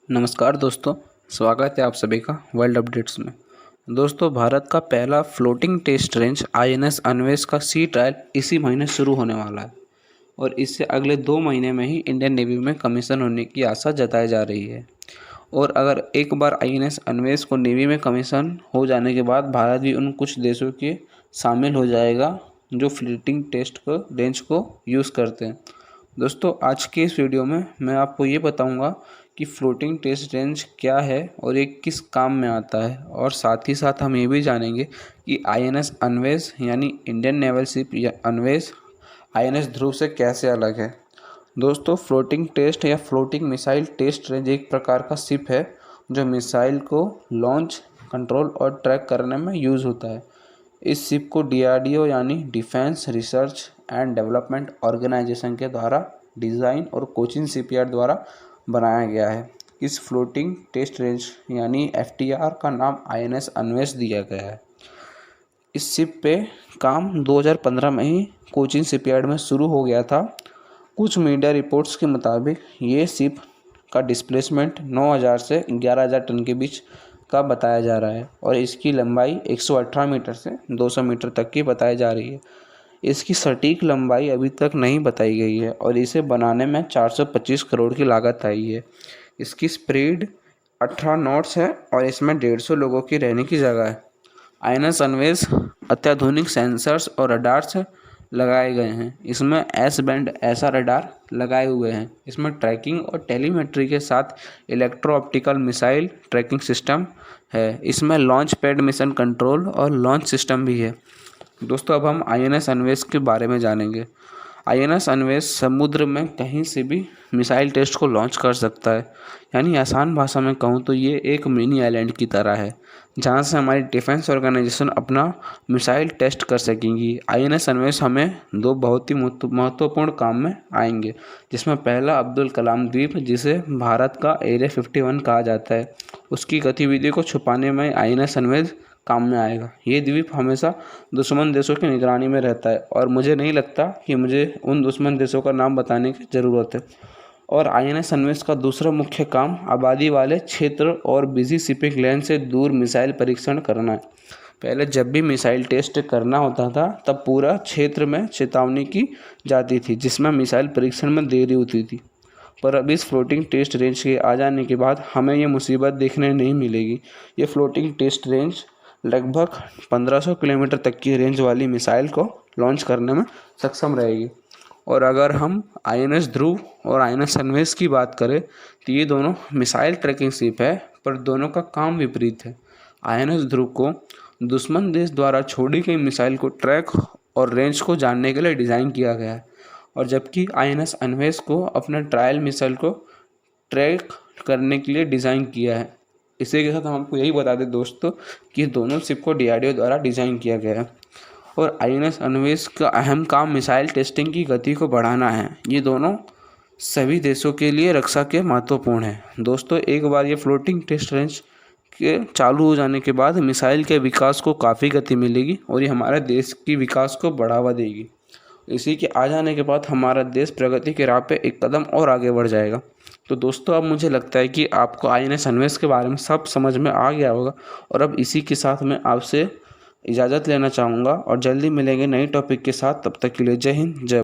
नमस्कार दोस्तों, स्वागत है आप सभी का वर्ल्ड अपडेट्स में। दोस्तों, भारत का पहला floating test range INS Anvesh का सी ट्रायल इसी महीने शुरू होने वाला है और इससे अगले 2 महीने में ही इंडियन नेवी में कमीशन होने की आशा जताई जा रही है। और अगर एक बार आईएनएस अन्वेष को नेवी में कमीशन हो जाने के बाद भारत भी उन कुछ देशों के शामिल हो जाएगा जो फ्लोटिंग टेस्ट को रेंज को यूज़ करते हैं। दोस्तों, आज के इस वीडियो में मैं आपको ये बताऊंगा कि फ्लोटिंग टेस्ट रेंज क्या है और ये किस काम में आता है, और साथ ही साथ हम ये भी जानेंगे कि आईएनएस अन्वेष यानी इंडियन नेवल शिप या अन्वेष आईएनएस ध्रुव से कैसे अलग है। दोस्तों, फ्लोटिंग टेस्ट या फ्लोटिंग मिसाइल टेस्ट रेंज एक प्रकार का शिप है जो मिसाइल को लॉन्च, कंट्रोल और ट्रैक करने में यूज़ होता है। इस शिप को डीआरडीओ यानी defence research and development organisation के द्वारा डिज़ाइन और कोचिन शिपयार्ड द्वारा बनाया गया है। इस फ्लोटिंग टेस्ट रेंज यानी एफटीआर का नाम आईएनएस अन्वेष दिया गया है। इस शिप पे काम 2015 में ही कोचिन शिपयार्ड में शुरू हो गया था। कुछ मीडिया रिपोर्ट्स के मुताबिक ये शिप का डिस्प्लेसमेंट 9000 से 11000 टन के बीच का बताया जा रहा है और इसकी लंबाई 118 मीटर से 200 मीटर तक की बताई जा रही है। इसकी सटीक लंबाई अभी तक नहीं बताई गई है और इसे बनाने में 425 करोड़ की लागत आई है। इसकी स्पीड 18 नॉट्स है और इसमें 150 लोगों की रहने की जगह है। आईएनएस अन्वेष अत्याधुनिक सेंसर्स और रडार्स लगाए गए हैं। इसमें एस बैंड ऐसा रडार लगाए हुए हैं। इसमें ट्रैकिंग और टेलीमेट्री के साथ electro optical missile tracking system है। इसमें लॉन्च पैड मिशन कंट्रोल और लॉन्च सिस्टम भी है। दोस्तों, अब हम आईएनएस अन्वेष के बारे में जानेंगे। आईएनएस अन्वेष समुद्र में कहीं से भी मिसाइल टेस्ट को लॉन्च कर सकता है। यानी आसान भाषा में कहूँ तो ये एक मिनी आइलैंड की तरह है जहाँ से हमारी डिफेंस ऑर्गेनाइजेशन अपना मिसाइल टेस्ट कर सकेंगी। आईएनएस अन्वेष हमें 2 बहुत ही महत्वपूर्ण काम में आएंगे, जिसमें पहला अब्दुल कलाम द्वीप, जिसे भारत का एरिया 51 कहा जाता है, उसकी गतिविधि को छुपाने में आईएनएस अन्वेष काम में आएगा। ये द्वीप हमेशा दुश्मन देशों की निगरानी में रहता है और मुझे नहीं लगता कि मुझे उन दुश्मन देशों का नाम बताने की ज़रूरत है। और आईएनएस अन्वेष का दूसरा मुख्य काम आबादी वाले क्षेत्र और बिजी शिपिंग लेन से दूर मिसाइल परीक्षण करना है। पहले जब भी मिसाइल टेस्ट करना होता था तब पूरा क्षेत्र में चेतावनी की जाती थी, जिसमें मिसाइल परीक्षण में देरी होती थी। पर अब इस फ्लोटिंग टेस्ट रेंज के आ जाने के बाद हमें ये मुसीबत देखने नहीं मिलेगी। ये फ्लोटिंग टेस्ट रेंज लगभग 1500 किलोमीटर तक की रेंज वाली मिसाइल को लॉन्च करने में सक्षम रहेगी। और अगर हम आईएनएस ध्रुव और आईएनएस अन्वेष की बात करें तो ये दोनों मिसाइल ट्रैकिंग शिप है, पर दोनों का काम विपरीत है। आईएनएस ध्रुव को दुश्मन देश द्वारा छोड़ी गई मिसाइल को ट्रैक और रेंज को जानने के लिए डिज़ाइन किया गया है, और जबकि आईएनएस अन्वेष को अपने ट्रायल मिसाइल को ट्रैक करने के लिए डिज़ाइन किया है। इसी के साथ हम आपको यही बता दें दोस्तों कि दोनों शिप को डीआरडीओ द्वारा डिज़ाइन किया गया है। और आईएनएस अन्वेष का अहम काम मिसाइल टेस्टिंग की गति को बढ़ाना है। ये दोनों सभी देशों के लिए रक्षा के महत्वपूर्ण है। दोस्तों, एक बार ये फ्लोटिंग टेस्ट रेंज के चालू हो जाने के बाद मिसाइल के विकास को काफ़ी गति मिलेगी और ये हमारे देश की विकास को बढ़ावा देगी। इसी के आ जाने के बाद हमारा देश प्रगति के राह पे एक कदम और आगे बढ़ जाएगा। तो दोस्तों, अब मुझे लगता है कि आपको आईएनएस अन्वेष के बारे में सब समझ में आ गया होगा, और अब इसी के साथ मैं आपसे इजाज़त लेना चाहूँगा और जल्दी मिलेंगे नई टॉपिक के साथ। तब तक के लिए जय हिंद, जय